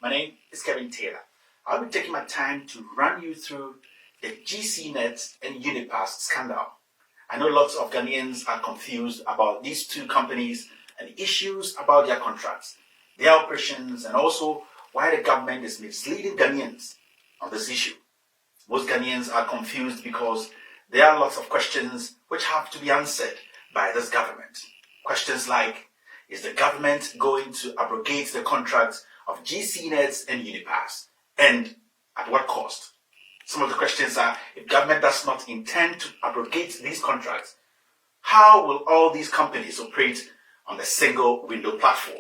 My name is Kevin Taylor. I'll be taking my time to run you through the GCnet and Unipass scandal. I know lots of Ghanaians are confused about these two companies and issues about their contracts, their operations, and also why the government is misleading Ghanaians on this issue. Most Ghanaians are confused because there are lots of questions which have to be answered by this government. Questions like, is the government going to abrogate the contracts of GCnet and Unipass? And at what cost? Some of the questions are, if government does not intend to abrogate these contracts, how will all these companies operate on the single window platform?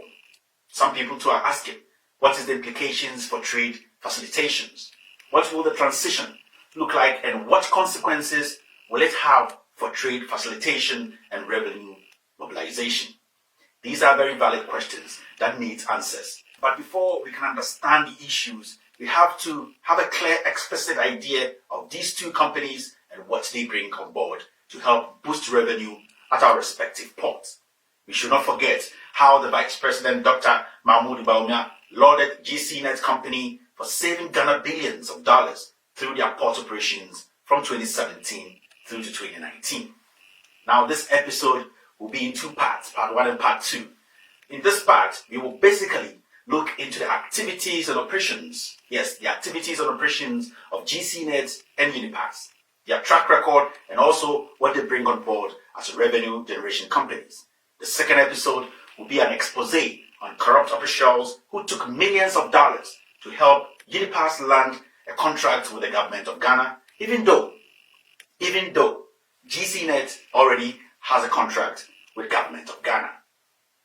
Some people too are asking, what is the implications for trade facilitations? What will the transition look like, and what consequences will it have for trade facilitation and revenue mobilization? These are very valid questions that need answers. But before we can understand the issues, we have to have a clear, explicit idea of these two companies and what they bring on board to help boost revenue at our respective ports. We should not forget how the Vice President, Dr. Mahmoud Bawumia, lauded GCnet company for saving Ghana billions of dollars through their port operations from 2017 through to 2019. Now, this episode will be in two parts, part 1 and part 2. In this part, we will basically look into the activities and operations, the activities and operations of GCnet and Unipass, their track record, and also what they bring on board as revenue generation companies. The second episode will be an expose on corrupt officials who took millions of dollars to help Unipass land a contract with the government of Ghana, even though GCnet already has a contract with government of Ghana.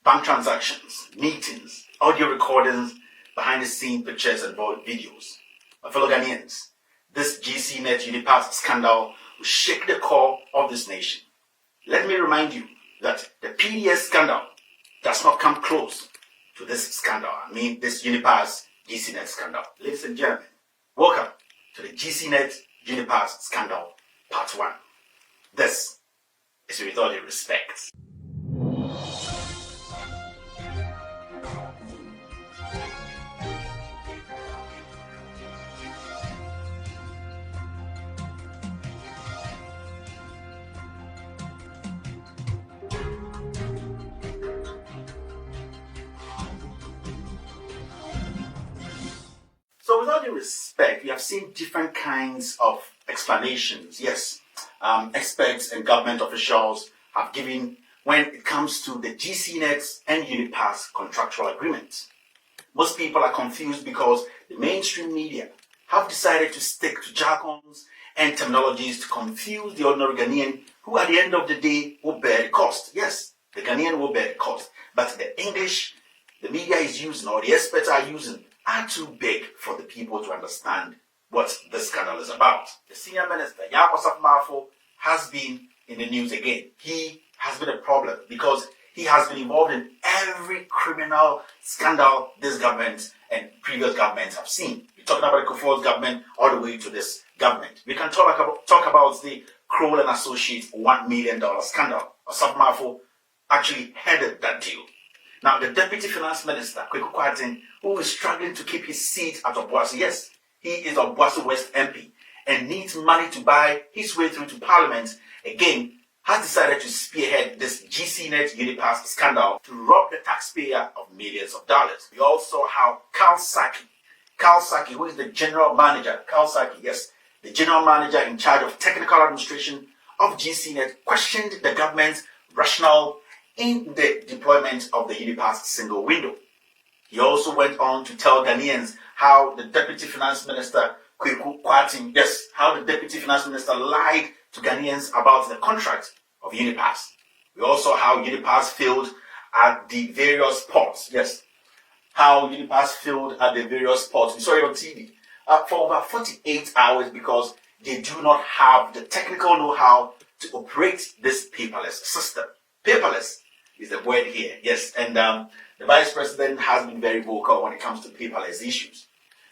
Bank transactions, meetings, audio recordings, behind the scene pictures and videos. My fellow Ghanaians, this GCnet Unipass scandal will shake the core of this nation. Let me remind you that the PDS scandal does not come close to this scandal. This Unipass GCnet scandal. Ladies and gentlemen, welcome to the GCnet Unipass scandal part 1. This is With All Due Respect. So with all due respect, we have seen different kinds of explanations. Experts and government officials have given when it comes to the GCnet and Unipass contractual agreement. Most people are confused because the mainstream media have decided to stick to jargons and terminologies to confuse the ordinary Ghanaian, who at the end of the day will bear the cost. Yes, the Ghanaian will bear the cost. But the English the media is using, or the experts are using, are too big for the people to understand what the scandal is about. The senior minister, Akufo Addo, has been in the news again. He has been a problem because he has been involved in every criminal scandal this government and previous governments have seen. We're talking about Akufo's government all the way to this government. We can talk about the Kroll and Associates $1 million scandal. Akufo Addo actually headed that deal. Now, the Deputy Finance Minister, Akufo Addo, who is struggling to keep his seat at Obuasi, yes, he is Obuasi West MP and needs money to buy his way through to Parliament, again, has decided to spearhead this GCnet Unipass scandal to rob the taxpayer of millions of dollars. We also saw how Carl Saki, who is the general manager, the general manager in charge of technical administration of GCnet, questioned the government's rationale in the deployment of the Unipass single window. He also went on to tell Ghanaians how the Deputy Finance Minister, Akufo Addo, lied to Ghanaians about the contract of Unipass. We also saw how Unipass failed at the various ports. Yes, how Unipass failed at the various ports. We saw it on TV for over 48 hours because they do not have the technical know-how to operate this paperless system. Paperless is the word here, yes, and the Vice President has been very vocal when it comes to paperless issues.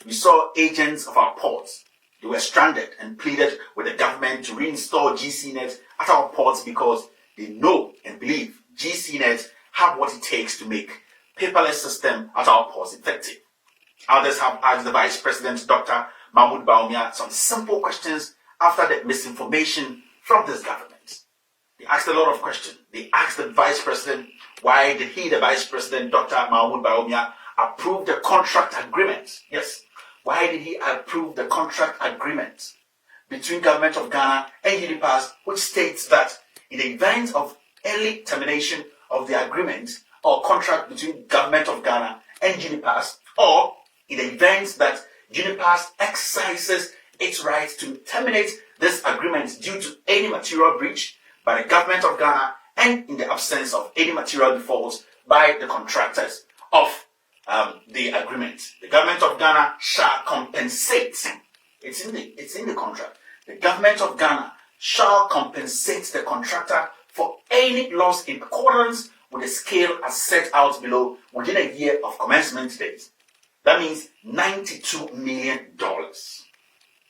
We saw agents of our ports. They were stranded and pleaded with the government to reinstall GCnet at our ports because they know and believe GCnet have what it takes to make paperless system at our ports effective. Others have asked the Vice President, Dr. Mahmoud Bawumia, some simple questions after the misinformation from this government. They asked a lot of questions. They asked the Vice President, why did he, the Vice President, Dr. Mahmoud Bawumia, approve the contract agreement? Yes. Why did he approve the contract agreement between Government of Ghana and UNIPAS, which states that in the event of early termination of the agreement or contract between Government of Ghana and UNIPAS, or in the event that UNIPAS exercises its right to terminate this agreement due to any material breach by the Government of Ghana and in the absence of any material defaults by the contractors of the agreement, the Government of Ghana shall compensate. It's in the contract. The Government of Ghana shall compensate the contractor for any loss in accordance with the scale as set out below within a year of commencement date. That means $92 million.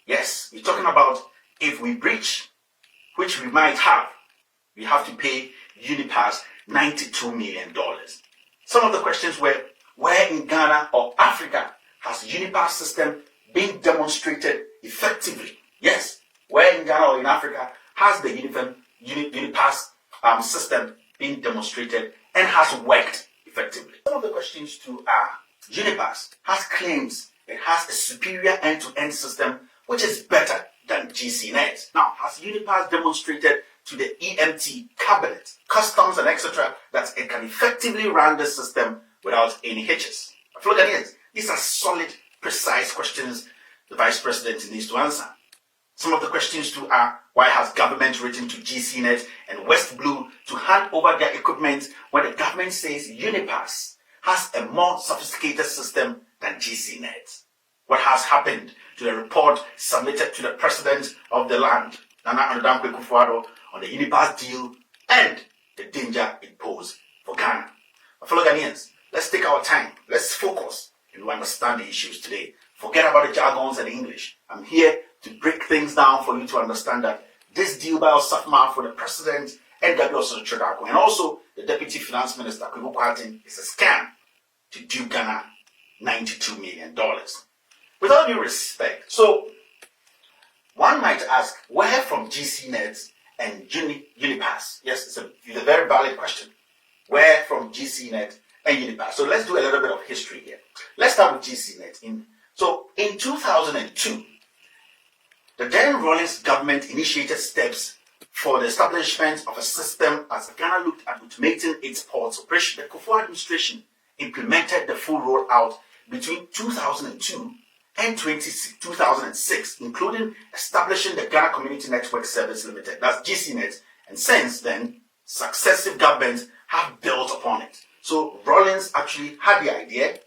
Yes, we're talking about if we breach, which we might have, we have to pay UNIPAS $92 million. Some of the questions were, where in Ghana or Africa has UNIPAS system been demonstrated effectively? Yes, where in Ghana or in Africa has the UNIPAS system been demonstrated and has worked effectively? Some of the questions too are, UNIPAS has claims it has a superior end-to-end system which is better than GCNet. Now, has UNIPAS demonstrated to the EMT, cabinet, customs and etc. that it can effectively run the system without any hitches? Fellow Ghanaians, these are solid, precise questions the Vice President needs to answer. Some of the questions too are, why has government written to GCNet and West Blue to hand over their equipment when the government says UNIPAS has a more sophisticated system than GCNet? What has happened to the report submitted to the President of the land, Akufo Addo, on the UNIPAS deal and the danger it posed for Ghana? My fellow Ghanaians, let's take our time. Let's focus and understand the issues today. Forget about the jargons and English. I'm here to break things down for you to understand that this deal by Osafma for the President and Gabriel Chodako and also the Deputy Finance Minister Akufo Addo is a scam to dupe Ghana $92 million. With all due respect, so one might ask, where from GCNet and UNIPAS? Yes, it's a very valid question. Where from GCNet and UNIPAS? So let's do a little bit of history here. Let's start with GCNet. In 2002, the then Rawlings government initiated steps for the establishment of a system as Ghana looked at automating its ports operation. The Akufo administration implemented the full rollout between 2002 and 2006, including establishing the Ghana Community Network Service Limited, that's GCNet, and since then, successive governments have built upon it. So Rawlings actually had the idea,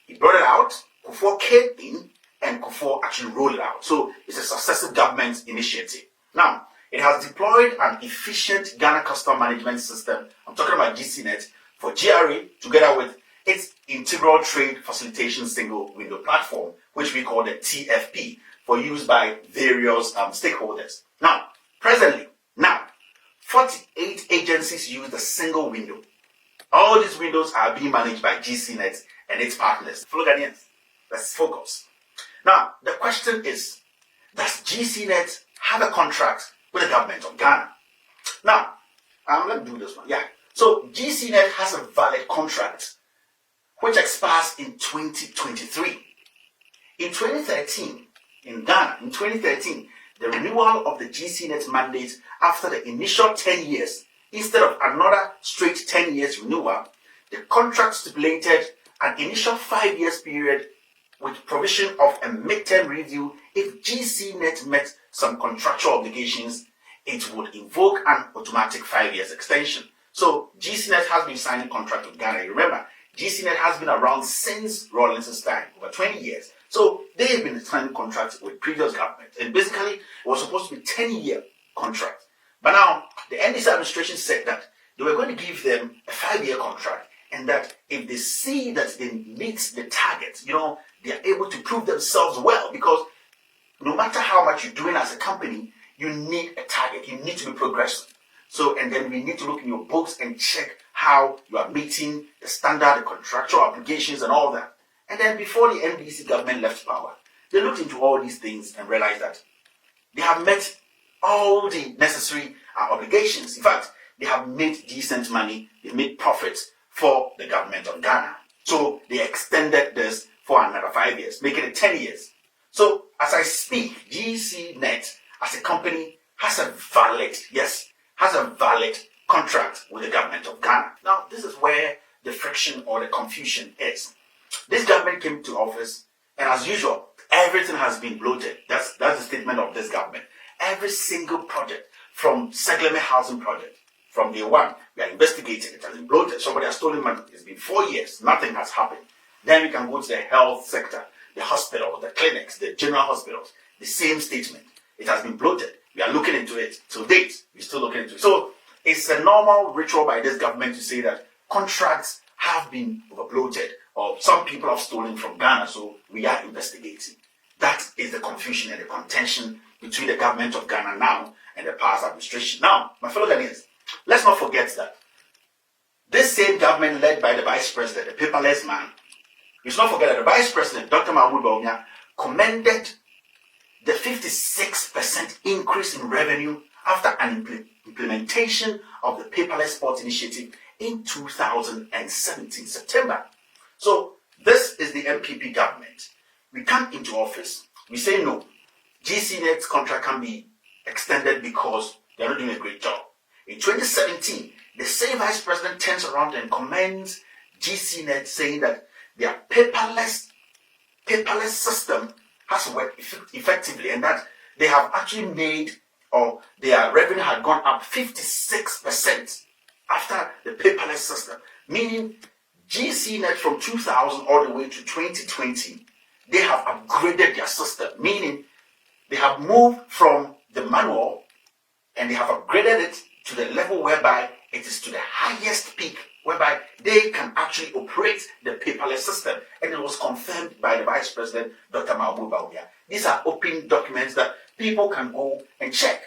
he brought it out, Akufo came in, and Akufo actually rolled it out. So it's a successive government initiative. Now, it has deployed an efficient Ghana Custom Management System, I'm talking about GCNet, for GRA, together with its Integral Trade Facilitation Single Window Platform, which we call the TFP, for use by various stakeholders. Now, presently, 48 agencies use the single window. All these windows are being managed by GCNet and its partners. Fellow Ghanaians, let's focus. Now, the question is, does GCNet have a contract with the government of Ghana? Now, let me do this one. Yeah. So GCNet has a valid contract which expires in 2023. In 2013, in Ghana, the renewal of the GCNet mandate after the initial 10 years, instead of another straight 10 years renewal, the contract stipulated an initial 5 years period with provision of a midterm review. If GCNet met some contractual obligations, it would invoke an automatic 5 years extension. So GCNet has been signing contract with Ghana. Remember, GCNet has been around since Rawlings' time, over 20 years. So they've been signing contracts with previous governments. And basically, it was supposed to be a 10-year contract. But now, the NDC administration said that they were going to give them a 5-year contract, and that if they see that they meet the target, they are able to prove themselves well, because no matter how much you're doing as a company, you need a target. You need to be progressive. So, and then we need to look in your books and check how you are meeting the standard, the contractual obligations and all that. And then before the NDC government left power, they looked into all these things and realized that they have met all the necessary obligations. In fact, they have made decent money, they made profits for the government of Ghana. So they extended this for another 5 years, making it 10 years. So as I speak, GCNet as a company has a valid contract with the government of Ghana. Now, this is where the friction or the confusion is. This government came to office, and as usual, everything has been bloated. That's the statement of this government. Every single project, from Segleme housing project, from day one, we are investigating. It has been bloated. Somebody has stolen money. It's been 4 years. Nothing has happened. Then we can go to the health sector, the hospitals, the clinics, the general hospitals. The same statement. It has been bloated. We are looking into it. To date, we're still looking into it. So it's a normal ritual by this government to say that contracts have been overbloated or some people have stolen from Ghana, so we are investigating. That is the confusion and the contention between the government of Ghana now and the past administration. Now, my fellow Ghanaians, let's not forget that this same government led by the vice president, the paperless man, we should not forget that the vice president, Dr. Mahmoud Bawumia, commended the 56% increase in revenue after an implementation of the paperless port initiative in 2017 September. So this is the MPP government. We come into office, we say no, GCNet's contract can be extended because they're not doing a great job. In 2017, the same vice president turns around and commends GCNet, saying that their paperless system has worked effectively and that they have actually made, or their revenue had gone up 56% after the paperless system. Meaning GCNet from 2000 all the way to 2020, they have upgraded their system. Meaning they have moved from the manual and they have upgraded it to the level whereby it is to the highest peak, whereby they can actually operate the paperless system. And it was confirmed by the Vice President, Dr. Mahmoud Bawumia. These are open documents that people can go and check.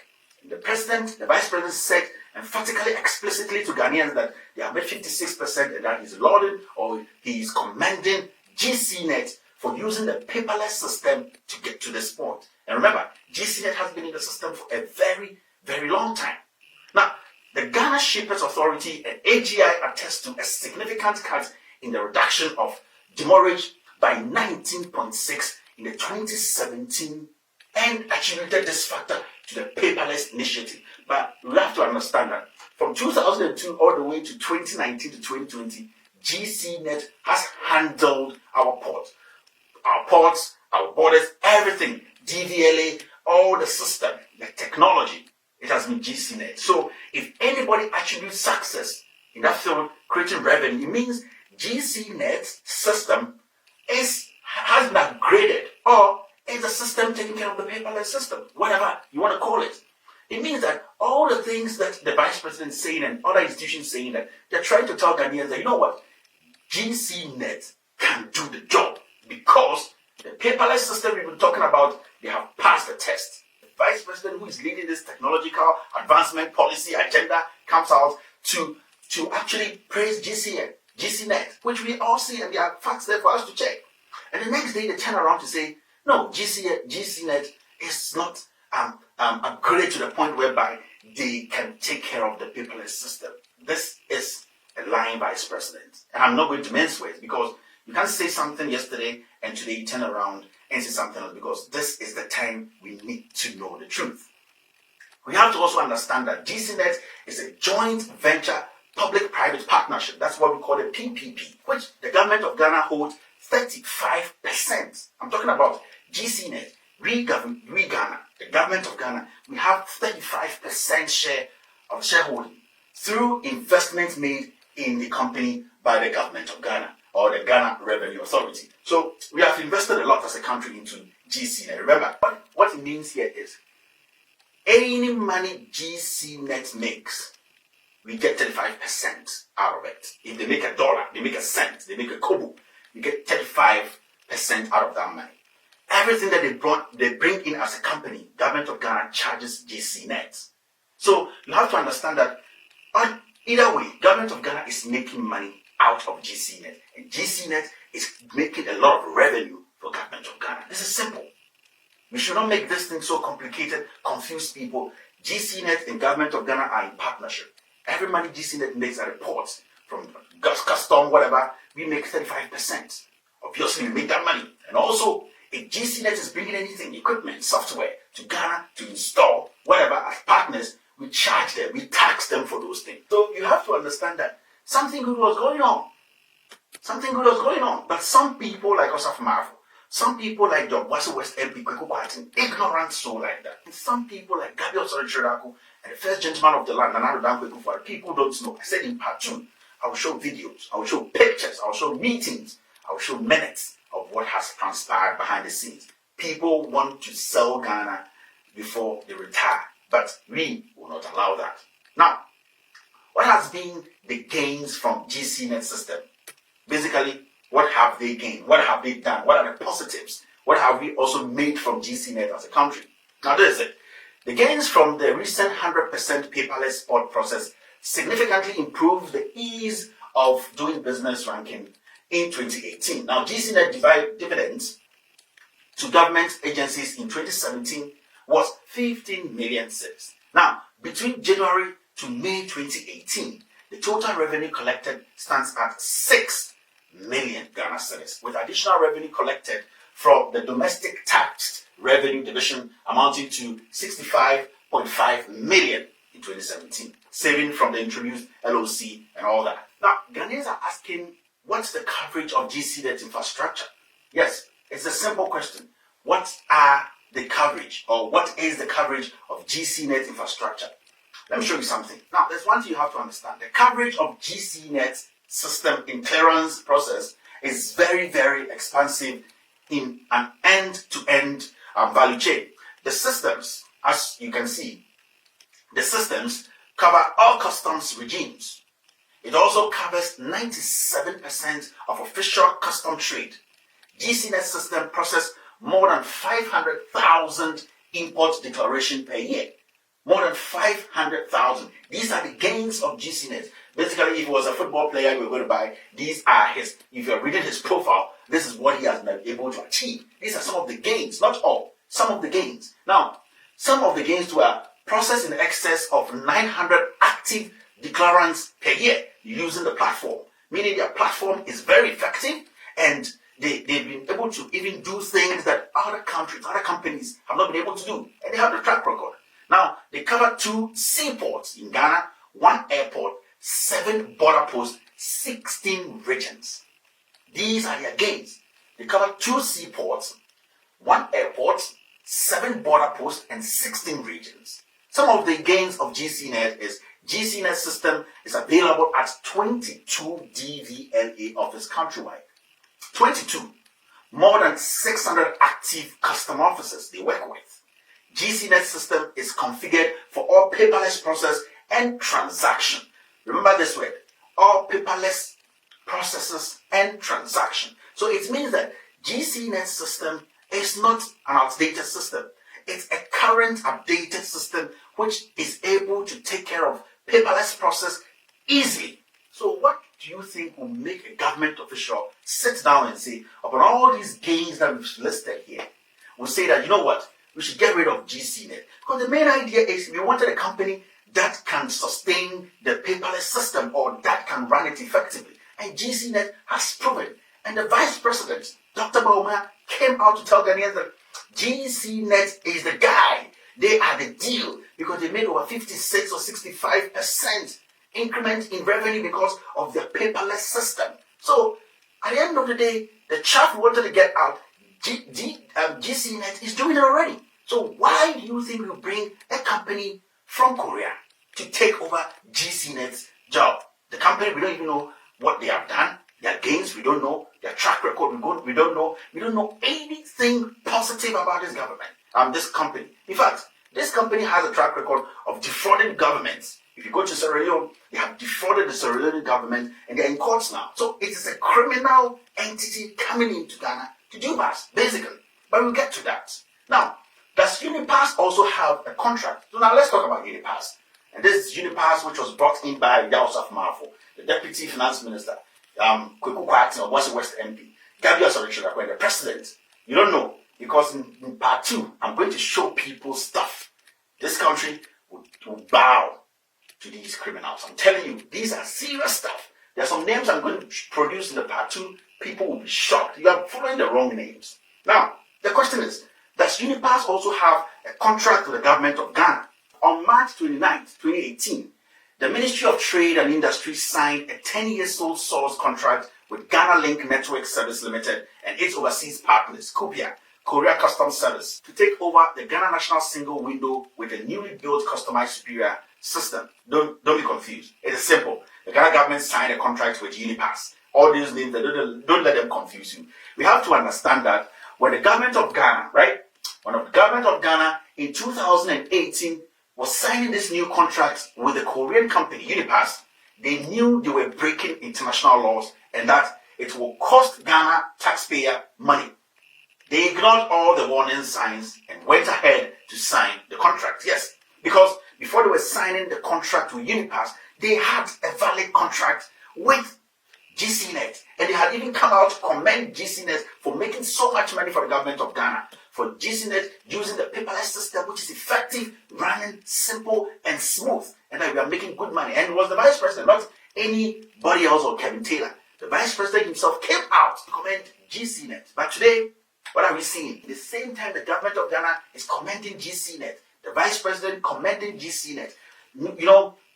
The President, the Vice President said emphatically, explicitly to Ghanaians that they have made 56% and that he's lauding or he is commending GCNet for using the paperless system to get to this point. And remember, GCNet has been in the system for a very, very long time. Now, the Ghana Shippers Authority and AGI attest to a significant cut in the reduction of demurrage by 19.6 in the 2017 and attributed this factor to the paperless initiative. But we have to understand that from 2002 all the way to 2019 to 2020, GCNet has handled our ports, our borders, everything, DVLA, all the system, the technology. It has been GCNet. So if anybody attributes success in that field, creating revenue, it means GCNet's system has been upgraded, or is the system taking care of the paperless system, whatever you want to call it. It means that all the things that the Vice President is saying and other institutions saying, that they're trying to tell Ghanaians that, you know what, GCNet can do the job because the paperless system we've been talking about, they have passed the test. Vice President who is leading this technological advancement policy agenda comes out to actually praise GCNet, which we all see, and there are facts there for us to check. And the next day they turn around to say, no, GCNet is not upgraded to the point whereby they can take care of the paperless system. This is a lying Vice President. And I'm not going to mince words, because you can't say something yesterday and today you turn around and say something else, because this is the time we need to know the truth. We have to also understand that GCNet is a joint venture public-private partnership. That's what we call the PPP, which the government of Ghana holds 35%. I'm talking about GCNet. We Ghana, the government of Ghana, we have 35% share of shareholding through investments made in the company by the government of Ghana, or the Ghana Revenue Authority. So we have invested a lot as a country into GCNet. Remember, what it means here is any money GCNet makes, we get 35% out of it. If they make $1, they make a cent, they make a kobo, you get 35% out of that money. Everything that they bring in as a company, government of Ghana charges GCNet. So you have to understand that either way, government of Ghana is making money out of GCnet. And GCnet is making a lot of revenue for government of Ghana. This is simple. We should not make this thing so complicated, confuse people. GCnet and government of Ghana are in partnership. Every money GCnet makes at the ports, from custom, whatever, we make 35%. Obviously, we make that money. And also, if GCnet is bringing anything, equipment, software to Ghana to install, whatever, as partners, we charge them, we tax them for those things. So you have to understand that something good was going on. Something good was going on. But some people like Osaf Marvel, some people like the West MP Kweku Boateng, ignorant so like that. And some people like Gabriel Sorichiraku and the first gentleman of the land, Nana Kweku Boateng, people don't know. I said in part 2, I will show videos, I will show pictures, I will show meetings, I will show minutes of what has transpired behind the scenes. People want to sell Ghana before they retire, but we will not allow that. Now, what has been the gains from GCnet system? Basically, what have they gained? What have they done? What are the positives? What have we also made from GCnet as a country? Now, this is it. The gains from the recent 100% paperless spot process significantly improved the ease of doing business ranking in 2018. Now, GCnet dividends to government agencies in 2017 was 15 million cedis. Now, between January to May 2018, the total revenue collected stands at 6 million Ghana cedis, with additional revenue collected from the domestic tax revenue division amounting to 65.5 million in 2017, saving from the introduced LOC and all that. Now, Ghanaians are asking, what's the coverage of GCnet infrastructure? Yes, it's a simple question. What are the coverage, or what is the coverage of GCnet infrastructure? Let me show you something. Now, there's one thing you have to understand. The coverage of GCnet system in clearance process is very, very expansive in an end-to-end value chain. The systems, as you can see, the systems cover all customs regimes. It also covers 97% of official custom trade. GCnet system process more than 500,000 import declaration per year. More than 500,000. These are the gains of GCnet. Basically, if he was a football player you were going to buy, these are his. If you're reading his profile, this is what he has been able to achieve. These are some of the gains, not all, some of the gains. Now, some of the gains were processed in excess of 900 active declarants per year using the platform, meaning their platform is very effective and they've been able to even do things that other countries, other companies have not been able to do, and they have the track record. Now, they cover 2 seaports in Ghana, 1 airport, 7 border posts, 16 regions. These are their gains. They cover 2 seaports, 1 airport, 7 border posts, and 16 regions. Some of the gains of GCnet is GCnet system is available at 22 DVLA offices countrywide. 22. More than 600 active custom officers they work with. GCnet system is configured for all paperless process and transaction. Remember this word, all paperless processes and transaction. So it means that GCnet system is not an outdated system. It's a current updated system which is able to take care of paperless process easily. So what do you think will make a government official sit down and say, upon all these gains that we've listed here, will say that, you know what, we should get rid of GCnet? Because the main idea is we wanted a company that can sustain the paperless system or that can run it effectively. And GCnet has proven. And the Vice President, Dr. Bauma, came out to tell Ghanaians that GCnet is the guy. They are the deal because they made over 56 or 65% increment in revenue because of their paperless system. So at the end of the day, the chaff we wanted to get out, GCnet is doing it already. So why do you think we bring a company from Korea to take over GCNet's job? The company, we don't even know what they have done. Their gains, we don't know. Their track record, we don't know. We don't know anything positive about this government, this company. In fact, this company has a track record of defrauding governments. If you go to Sierra Leone, they have defrauded the Sierra Leone government and they're in courts now. So it is a criminal entity coming into Ghana to do that, basically. But we'll get to that. Now, does Unipass also have a contract? So now let's talk about Unipass. And this is Unipass, which was brought in by Yusuf Marfo, the Deputy Finance Minister. Kweku Kwati or West MP, Gabriel Sorichila, the president. You don't know, because in part 2, I'm going to show people stuff. This country will bow to these criminals. I'm telling you, these are serious stuff. There are some names I'm going to produce in the part 2. People will be shocked. You are following the wrong names. Now, the question is, does Unipass also have a contract with the government of Ghana? On March 29, 2018, the Ministry of Trade and Industry signed a 10-year sole source contract with Ghana Link Network Service Limited and its overseas partners, Kopia, Korea Customs Service, to take over the Ghana National Single Window with a newly built customized superior system. Don't be confused. It is simple. The Ghana government signed a contract with Unipass. All these names, don't let them confuse you. We have to understand that when the government of Ghana, when the government of Ghana in 2018 was signing this new contract with the Korean company, Unipass, they knew they were breaking international laws and that it will cost Ghana taxpayer money. They ignored all the warning signs and went ahead to sign the contract. Yes, because before they were signing the contract with Unipass, they had a valid contract with GCNet, and they had even come out to commend GCNet for making so much money for the government of Ghana, for GCNet using the paperless system, which is effective, running, simple, and smooth, and that we are making good money. And it was the vice president, not anybody else or Kevin Taylor. The vice president himself came out to commend GCNet. But today, what are we seeing? At the same time, the government of Ghana is commending GCNet. The vice president commending GCNet.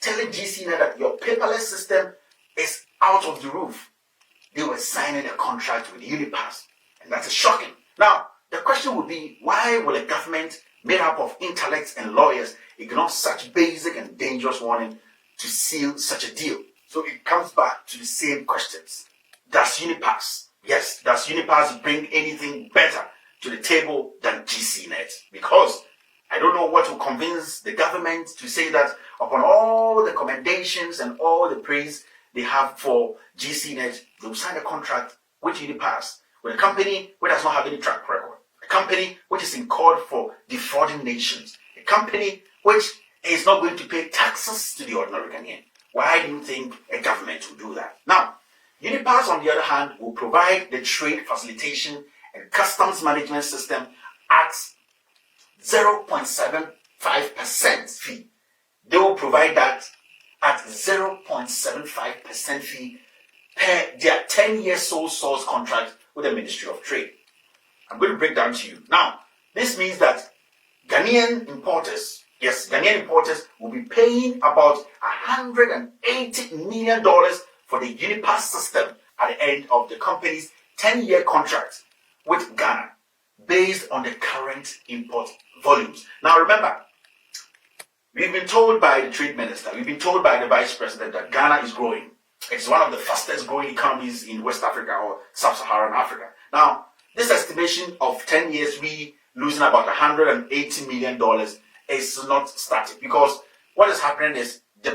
Telling GCNet that your paperless system is out of the roof. They were signing a contract with Unipass, and that is shocking. Now, the question would be, why will a government made up of intellects and lawyers ignore such basic and dangerous warning to seal such a deal? So it comes back to the same questions. Does Unipass bring anything better to the table than GCNet? Because I don't know what will convince the government to say that upon all the commendations and all the praise they have for GCNet, they will sign a contract with Unipass, with a company which does not have any track record, a company which is in court for defrauding nations, a company which is not going to pay taxes to the ordinary Ghanaian. Why do you think a government will do that? Now, Unipass, on the other hand, will provide the trade facilitation and customs management system at 0.75% fee. They will provide that at 0.75% fee per their 10-year sole source contract with the Ministry of Trade. I'm going to break down to you. Now, this means that Ghanaian importers will be paying about $180 million for the Unipass system at the end of the company's 10-year contract with Ghana, based on the current import volumes. Now remember, we've been told by the trade minister, we've been told by the vice president that Ghana is growing. It's one of the fastest growing economies in West Africa or Sub-Saharan Africa. Now, this estimation of 10 years, we losing about $180 million is not static, because what is happening is the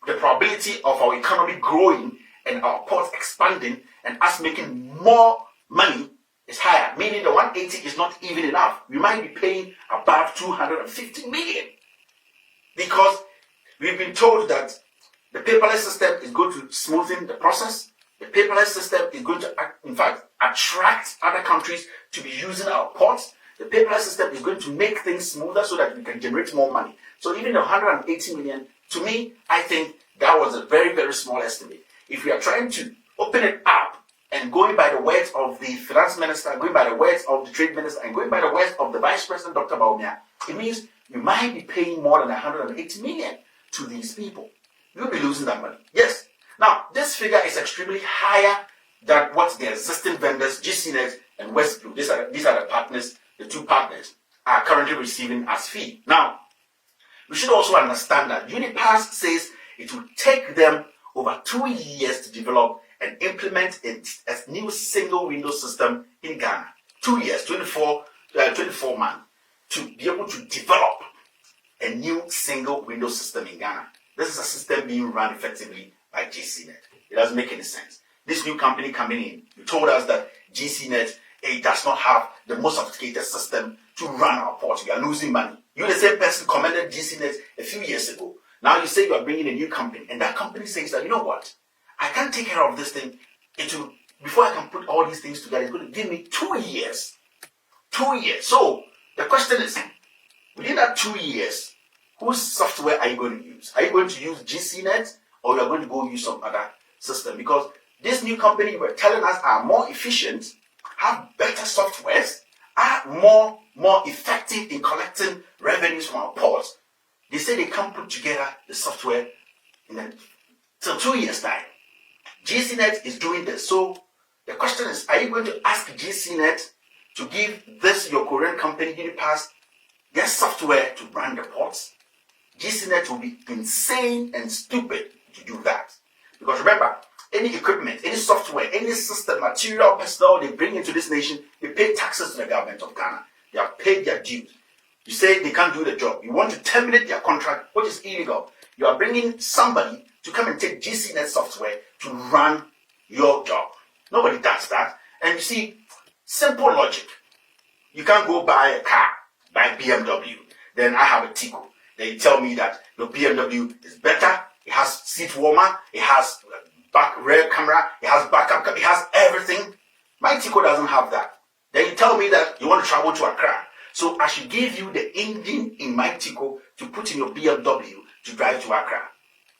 probability of our economy growing and our ports expanding and us making more money is higher, meaning the 180 is not even enough. We might be paying above 250 million, because we've been told that the paperless system is going to smoothen the process. The paperless system is going to, in fact, attract other countries to be using our ports. The paperless system is going to make things smoother so that we can generate more money. So even the 180 million, to me, I think that was a very, very small estimate. If we are trying to open it up and going by the words of the finance minister, going by the words of the trade minister, and going by the words of the vice president, Dr. Baumia, it means you might be paying more than 180 million to these people. You'll be losing that money. Yes. Now, this figure is extremely higher than what the existing vendors, GCNet and Westblue, these are the partners, the two partners, are currently receiving as fee. Now, we should also understand that Unipass says it will take them over 2 years to develop and implement a new single window system in Ghana. 2 years, 24 months, to be able to develop a new single window system in Ghana. This is a system being run effectively by GCNet. It doesn't make any sense. This new company coming in, you told us that GCNet does not have the most sophisticated system to run our ports. We are losing money. You're the same person commended GCNet a few years ago. Now you say you are bringing a new company, and that company says that, you know what? I can't take care of this thing. Before I can put all these things together, it's going to give me 2 years. 2 years. So the question is, within that 2 years, whose software are you going to use? Are you going to use GCnet, or you are going to go use some other system? Because this new company you were telling us are more efficient, have better softwares, are more effective in collecting revenues from our ports. They say they can't put together the software till 2 years time. GCnet is doing this. So the question is, are you going to ask GCnet to give this your Korean company Unipass their software to run the ports? GCnet will be insane and stupid to do that. Because remember, any equipment, any software, any system, material, personnel they bring into this nation, they pay taxes to the government of Ghana. They have paid their dues. You say they can't do the job. You want to terminate their contract, which is illegal. You are bringing somebody to come and take GCnet software to run your job. Nobody does that. And you see, simple logic. You can't go buy a car, buy BMW. Then I have a Tico. They tell me that the BMW is better. It has seat warmer. It has back rear camera. It has backup. It has everything. My Tico doesn't have that. Then you tell me that you want to travel to Accra. So I should give you the engine in my Tico to put in your BMW to drive to Accra.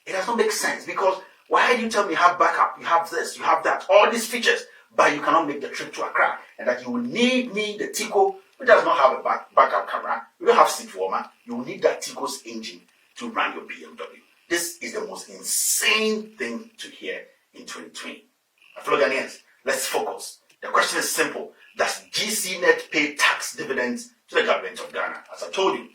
It does not make sense, because why do you tell me you have backup, you have this, you have that, all these features, but you cannot make the trip to Accra, and that you will need the Tico, which does not have a backup camera, you don't have seat warmer, you will need that Tico's engine to run your BMW. This is the most insane thing to hear in 2020. My fellow Ghanaians, let's focus. The question is simple. Does GCnet pay tax dividends to the government of Ghana? As I told you,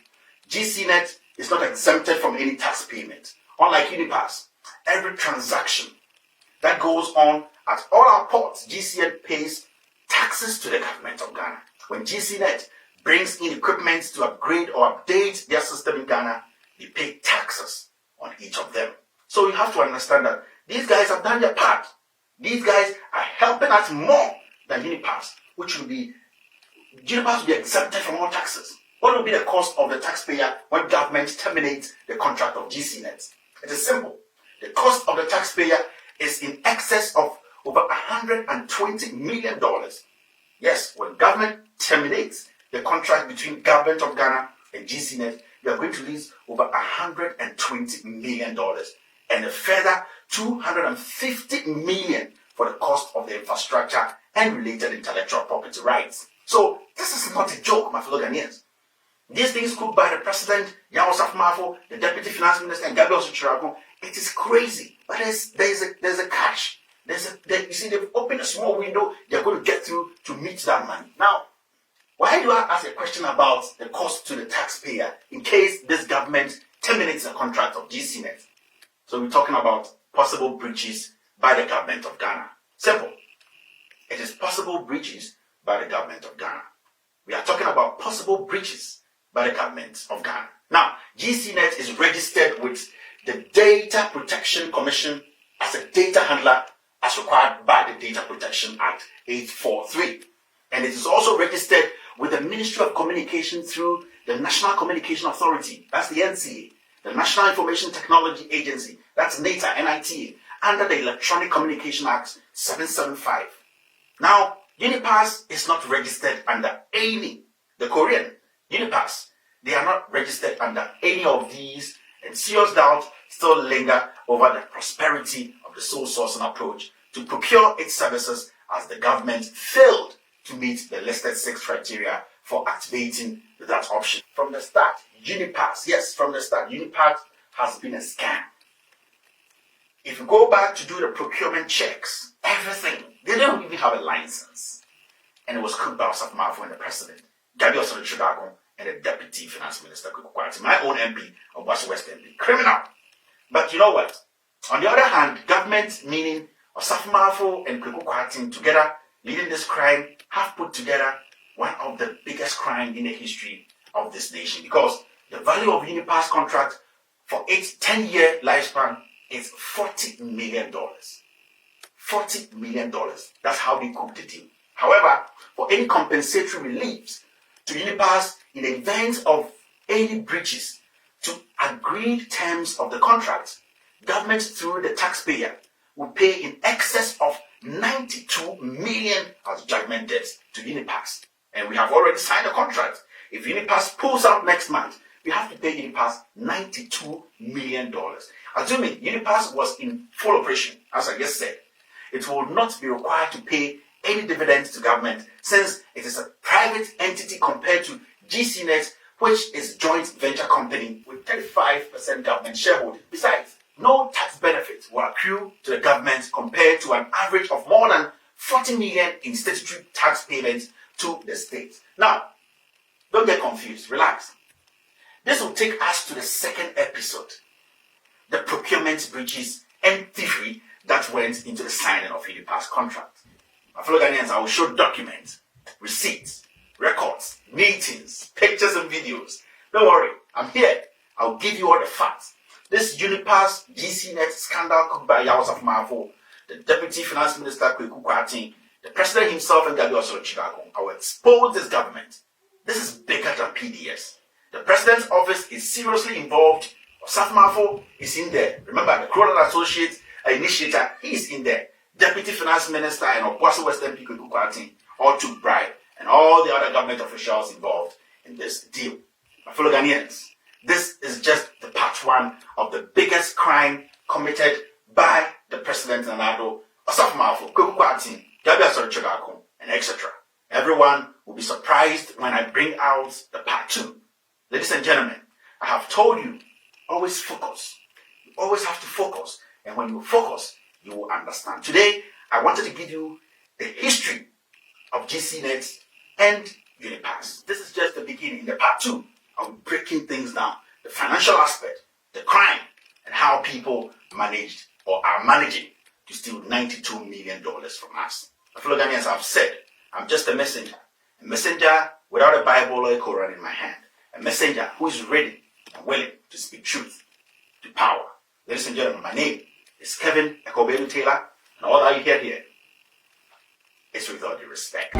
GCnet is not exempted from any tax payment. Unlike Unipass, every transaction that goes on at all our ports, GCnet pays taxes to the government of Ghana. When GCnet brings in equipment to upgrade or update their system in Ghana, they pay taxes on each of them. So you have to understand that these guys have done their part. These guys are helping us more than Unipass, which will be, Unipass will be exempted from all taxes. What will be the cost of the taxpayer when government terminates the contract of GCnet? It is simple. The cost of the taxpayer is in excess of over $120 million. Yes, when government terminates the contract between government of Ghana and GCnet, they are going to lose over $120 million and a further $250 million for the cost of the infrastructure and related intellectual property rights. So this is not a joke, my fellow Ghanaians. These things cooked by the president, Yao Safmafo, the deputy finance minister, and Gabriel Suchirago, it is crazy. But there's a catch. You see, they've opened a small window they're going to get through to meet that money. Now, why do I ask a question about the cost to the taxpayer in case this government terminates the contract of GCnet? So we're talking about possible breaches by the government of Ghana. Simple. It is possible breaches by the government of Ghana. We are talking about possible breaches by the government of Ghana. Now, GCnet is registered with the Data Protection Commission as a data handler as required by the Data Protection Act 843. And it is also registered with the Ministry of Communication through the National Communication Authority, that's the NCA, the National Information Technology Agency, that's NITA, NITA, under the Electronic Communication Act 775. Now, Unipass is not registered under any, the Korean Unipass, they are not registered under any of these, and serious doubt still linger over the prosperity of the sole sourcing approach to procure its services, as the government failed to meet the listed 6 criteria for activating that option. From the start, Unipass has been a scam. If you go back to do the procurement checks, everything, they don't even have a license. And it was cooked by Osaf Marfo and the president, Gabriel Suchirago, and the deputy finance minister, my own MP of West MP. Criminal. But you know what? On the other hand, government, meaning Osaf Marfo and Kweku Kwatin together, leading this crime, have put together one of the biggest crimes in the history of this nation, because the value of Unipass contract for its 10-year lifespan is $40 million. $40 million. That's how they cooked the deal. However, for any compensatory reliefs to Unipass in the event of any breaches to agreed terms of the contract, government through the taxpayer will pay in excess of 92 million as judgment debts to Unipass. And we have already signed a contract. If Unipass pulls out next month, we have to pay Unipass $92 million. Assuming Unipass was in full operation, as I just said, it will not be required to pay any dividends to government since it is a private entity compared to GCnet, which is joint venture company with 35% government shareholding. Besides, no tax benefits will accrue to the government compared to an average of more than 40 million in statutory tax payments to the state. Now, don't get confused, relax. This will take us to the second episode, the procurement breaches and thievery that went into the signing of Unipass contract. My fellow Ghanaians, I will show documents, receipts, records, meetings, pictures and videos. Don't worry, I'm here. I'll give you all the facts. This Unipass GCnet scandal cooked by Yawas of Marfo, the Deputy Finance Minister Kweku Kwatin, the President himself and Gabi Osoro Chicago. I will expose this government. This is bigger than PDS. The President's office is seriously involved. Osaf Marfo is in there. Remember, the Cronin Associates initiator, he is in there. Deputy Finance Minister and Obuasi West MP Kweku Kwatin all took bribe, and all the other government officials involved in this deal. My fellow Ghanaians, this is just the part one of the biggest crime committed by the President Addo, Osaf Marfo, Kweku Kwatin, Gabi Osoro Chicago, and etc. Everyone will be surprised when I bring out the part two. Ladies and gentlemen, I have told you, always focus. You always have to focus. And when you focus, you will understand. Today, I wanted to give you the history of GCnet and Unipass. This is just the beginning. In the part two, I'll be breaking things down. The financial aspect, the crime, and how people managed or are managing to steal $92 million from us. My fellow Ghanaians, I've said, I'm just a messenger. A messenger without a Bible or a Quran in my hand. A messenger who is ready and willing to speak truth to power. Ladies and gentlemen, my name is Kevin Ekobelu Taylor, and all that you hear here is with all due respect.